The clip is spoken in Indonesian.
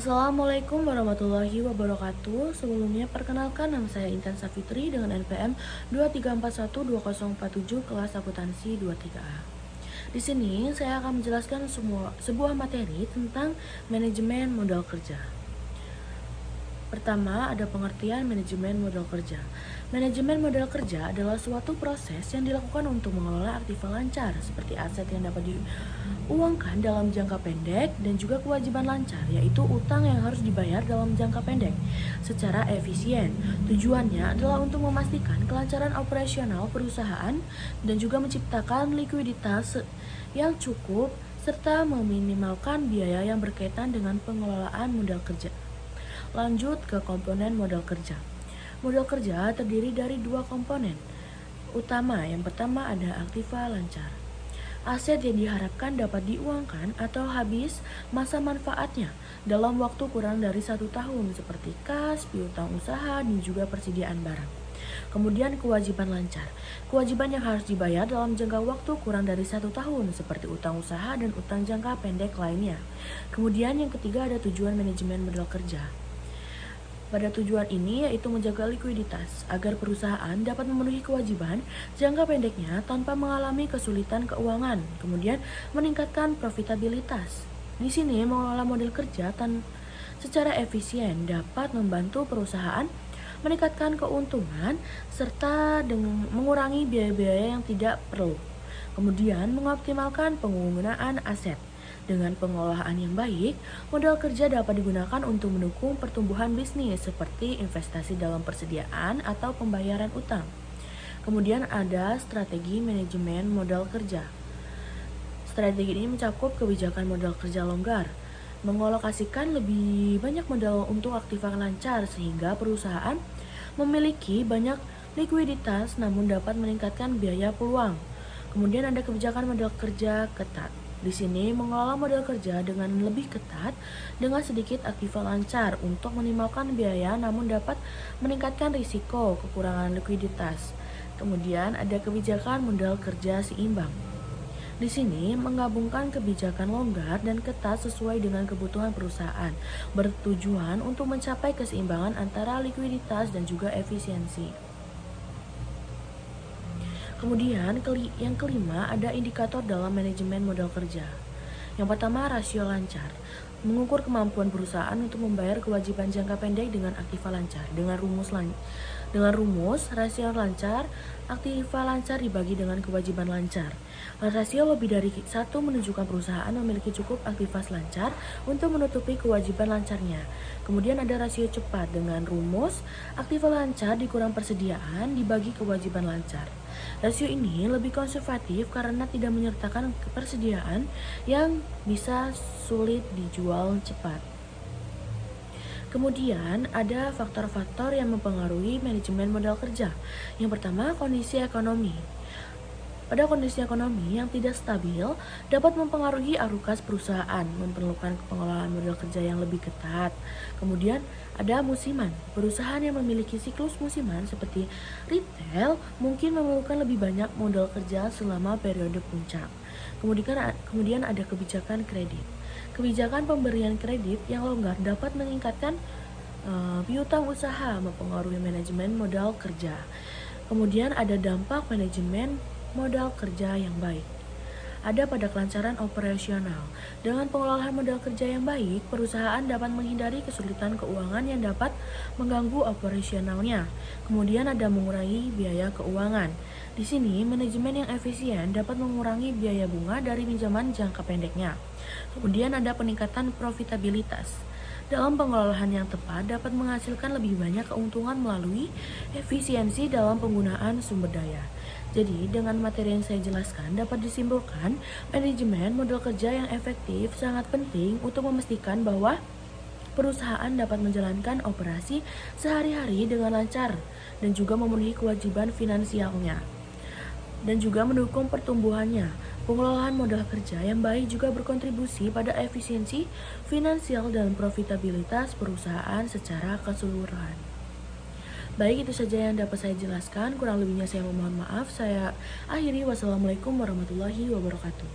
Assalamualaikum warahmatullahi wabarakatuh. Sebelumnya perkenalkan, nama saya Intan Safitri dengan NPM 23412047 kelas akuntansi 23A. Di sini saya akan menjelaskan sebuah materi tentang manajemen modal kerja. Pertama, ada pengertian manajemen modal kerja. Manajemen modal kerja adalah suatu proses yang dilakukan untuk mengelola aktiva lancar, seperti aset yang dapat diuangkan dalam jangka pendek dan juga kewajiban lancar, yaitu utang yang harus dibayar dalam jangka pendek secara efisien. Tujuannya adalah untuk memastikan kelancaran operasional perusahaan dan juga menciptakan likuiditas yang cukup serta meminimalkan biaya yang berkaitan dengan pengelolaan modal kerja. Lanjut ke komponen modal kerja. Modal kerja terdiri dari dua komponen utama. Yang pertama ada aktiva lancar. Aset yang diharapkan dapat diuangkan atau habis masa manfaatnya dalam waktu kurang dari 1 tahun, seperti kas, piutang usaha, dan juga persediaan barang. Kemudian kewajiban lancar. Kewajiban yang harus dibayar dalam jangka waktu kurang dari 1 tahun, seperti utang usaha dan utang jangka pendek lainnya. Kemudian yang ketiga ada tujuan manajemen modal kerja. Pada tujuan ini yaitu menjaga likuiditas agar perusahaan dapat memenuhi kewajiban jangka pendeknya tanpa mengalami kesulitan keuangan. Kemudian meningkatkan profitabilitas. Di sini mengelola modal kerja secara efisien dapat membantu perusahaan meningkatkan keuntungan serta dengan mengurangi biaya-biaya yang tidak perlu. Kemudian mengoptimalkan penggunaan aset. Dengan pengolahan yang baik, modal kerja dapat digunakan untuk mendukung pertumbuhan bisnis seperti investasi dalam persediaan atau pembayaran utang. Kemudian ada strategi manajemen modal kerja. Strategi ini mencakup kebijakan modal kerja longgar, mengalokasikan lebih banyak modal untuk aktiva lancar sehingga perusahaan memiliki banyak likuiditas namun dapat meningkatkan biaya peluang. Kemudian ada kebijakan modal kerja ketat. Di sini mengelola modal kerja dengan lebih ketat dengan sedikit aktiva lancar untuk minimalkan biaya namun dapat meningkatkan risiko kekurangan likuiditas. Kemudian ada kebijakan modal kerja seimbang. Di sini menggabungkan kebijakan longgar dan ketat sesuai dengan kebutuhan perusahaan, bertujuan untuk mencapai keseimbangan antara likuiditas dan juga efisiensi. Kemudian yang kelima ada indikator dalam manajemen modal kerja. Yang pertama rasio lancar, mengukur kemampuan perusahaan untuk membayar kewajiban jangka pendek dengan aktiva lancar. Dengan rumus rasio lancar, aktiva lancar dibagi dengan kewajiban lancar. Rasio lebih dari 1 menunjukkan perusahaan memiliki cukup aktiva lancar untuk menutupi kewajiban lancarnya. Kemudian ada rasio cepat dengan rumus aktiva lancar dikurang persediaan dibagi kewajiban lancar. Rasio ini lebih konservatif karena tidak menyertakan kepersediaan yang bisa sulit dijual cepat. Kemudian ada faktor-faktor yang mempengaruhi manajemen modal kerja. Yang pertama, kondisi ekonomi. Pada kondisi ekonomi yang tidak stabil dapat mempengaruhi arukas perusahaan, memerlukan pengelolaan modal kerja yang lebih ketat. Kemudian ada musiman. Perusahaan yang memiliki siklus musiman seperti retail mungkin memerlukan lebih banyak modal kerja selama periode puncak. Kemudian ada kebijakan kredit. Kebijakan pemberian kredit yang longgar dapat meningkatkan piutang usaha, mempengaruhi manajemen modal kerja. Kemudian ada dampak manajemen modal kerja yang baik. Ada pada kelancaran operasional. Dengan pengelolaan modal kerja yang baik, perusahaan dapat menghindari kesulitan keuangan yang dapat mengganggu operasionalnya. Kemudian ada mengurangi biaya keuangan. Di sini, manajemen yang efisien dapat mengurangi biaya bunga dari pinjaman jangka pendeknya. Kemudian ada peningkatan profitabilitas. Dalam pengelolaan yang tepat dapat menghasilkan lebih banyak keuntungan melalui efisiensi dalam penggunaan sumber daya. Jadi, dengan materi yang saya jelaskan dapat disimpulkan manajemen modal kerja yang efektif sangat penting untuk memastikan bahwa perusahaan dapat menjalankan operasi sehari-hari dengan lancar dan juga memenuhi kewajiban finansialnya dan juga mendukung pertumbuhannya. Pengelolaan modal kerja yang baik juga berkontribusi pada efisiensi finansial dan profitabilitas perusahaan secara keseluruhan. Baik, itu saja yang dapat saya jelaskan. Kurang lebihnya saya memohon maaf. Saya akhiri. Wassalamualaikum warahmatullahi wabarakatuh.